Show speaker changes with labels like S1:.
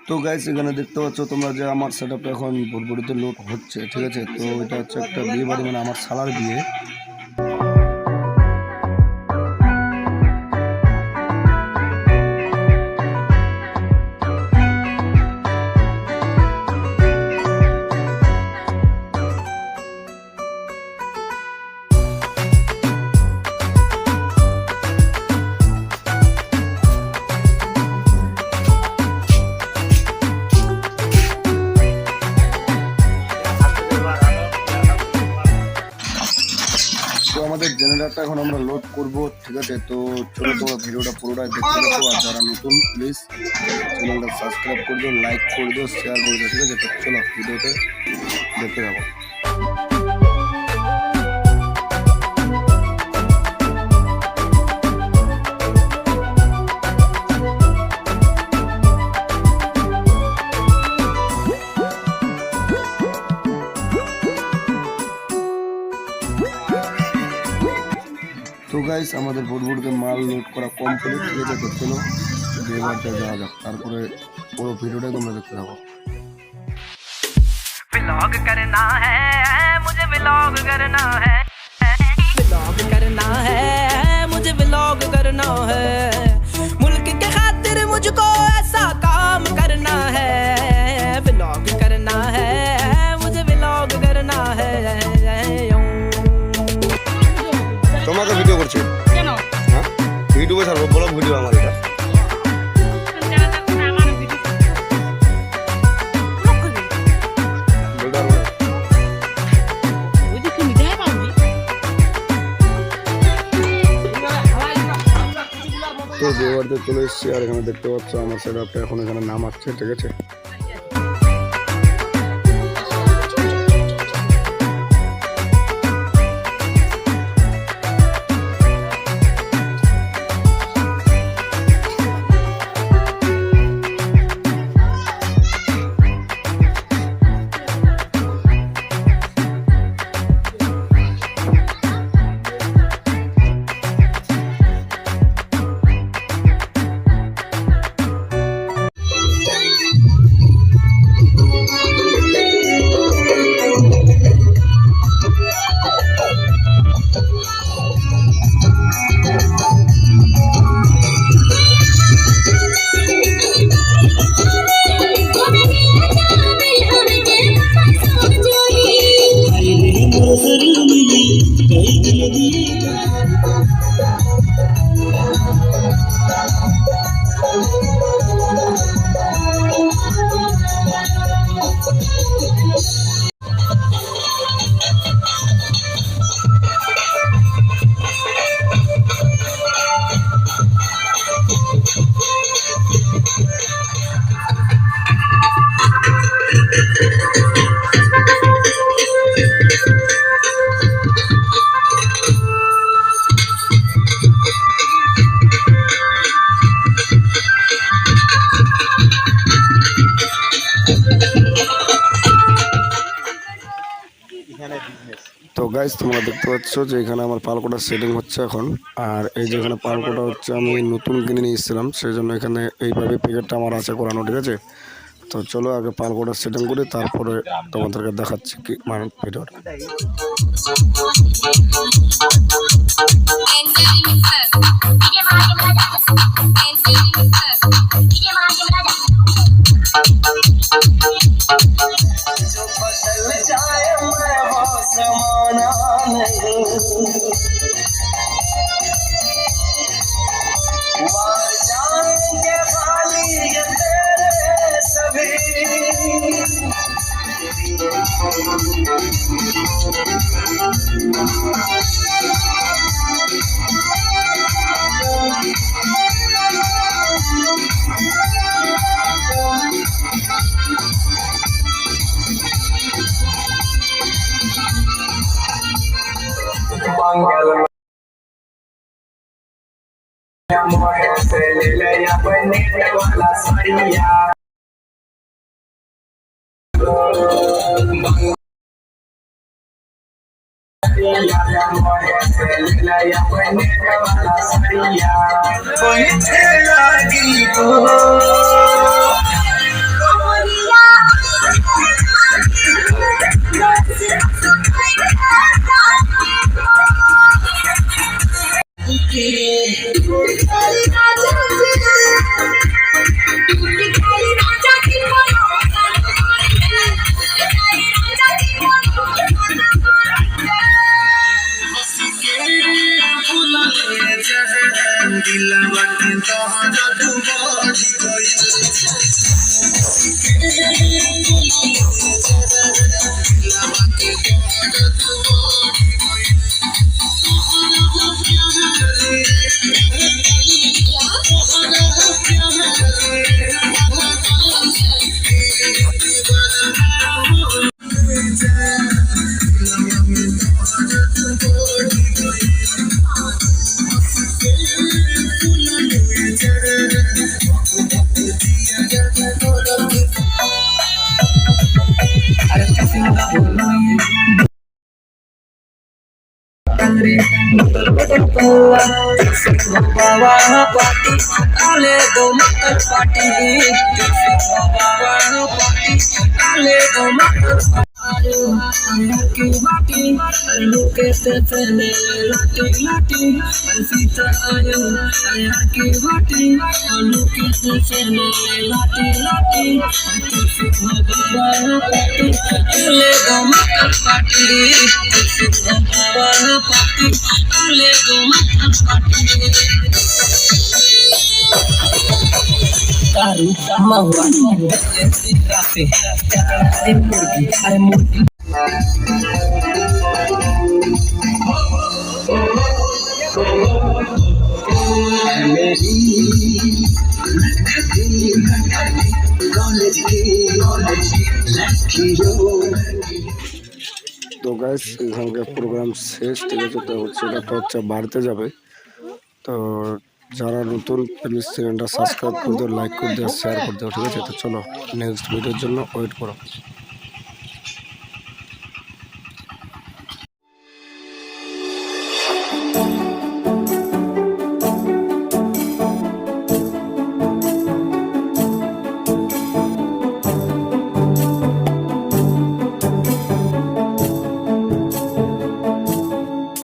S1: তো গাইস এখানে দেখতে পাচ্ছ তোমরা যে আমার সেটআপটা এখন ভোরভোরিতে লোড হচ্ছে, ঠিক আছে। তো এটা হচ্ছে একটা বিয়ে বাড়ি, মানে আমার শালার বিয়ে। তো আমাদের জেনারেটরটা এখন আমরা লোড করব, ঠিক আছে। তো চলো তোমরা ভিডিওটা পুরোটা দেখতে থাকো, আর যারা নতুন প্লিজ চ্যানেলটা সাবস্ক্রাইব করে দিও, লাইক করে দিও, শেয়ার করে দিও, ঠিক আছে। তো চলো ভিডিওতে দেখতে থাকো। তো গাইস আমাদের ভোরভোরতে মাল লোড করা কমপ্লিট, ঠিক আছে। তো চলো বিয়েবাড়িতে যাওয়া যাক, তারপরে পুরো ভিডিওটাই তোমরা দেখতে থাকো।
S2: व्लॉग करना है मुझे, व्लॉग करना है, व्लॉग करना है मुझे, व्लॉग करना है। मुल्क के खातिर मुझको ऐसा काम करना है, व्लॉग करना है मुझे, व्लॉग करना है।
S1: তোমাকে ভিডিও করছি
S3: কেন?
S1: হ্যাঁ, ইউটিউবে ছাড়বো, ব্লগ ভিডিও আমার এটা। বলতে পারবো না। তো বিয়েবাড়িতে চলে এসেছি, আর এখানে দেখতে পাচ্ছ আমার সেটআপটা এখন এখানে নামাচ্ছে, ঠিক আছে। তো গাইস তোমরা দেখতে পাচ্ছ যে এখানে আমার পালকোটার সেটিং হচ্ছে এখন। আর এই যে এখানে পালকোটা হচ্ছে আমি নতুন কিনে নিয়ে এসেছিলাম, সেই জন্য এখানে এইভাবে প্যাকেটটা আমার আছে করানো, ঠিক আছে। তো চলো আগে পালকোটার সেটিং করি, তারপরে তোমাদেরকে দেখাচ্ছি কি মানে ভিডিওটা। তো গাইস এখানকার প্রোগ্রাম শেষ, ঠিক আছে। তো ছেলেটা হচ্ছে বাড়িতে যাবে। তো যারা নতুন প্লিজ চ্যানেলটা সাবস্ক্রাইব করে দিও, লাইক করে দিও, শেয়ার করে দিও, ঠিক আছে। তো চলো নেক্সট ভিডিওর জন্য ওয়েট করো।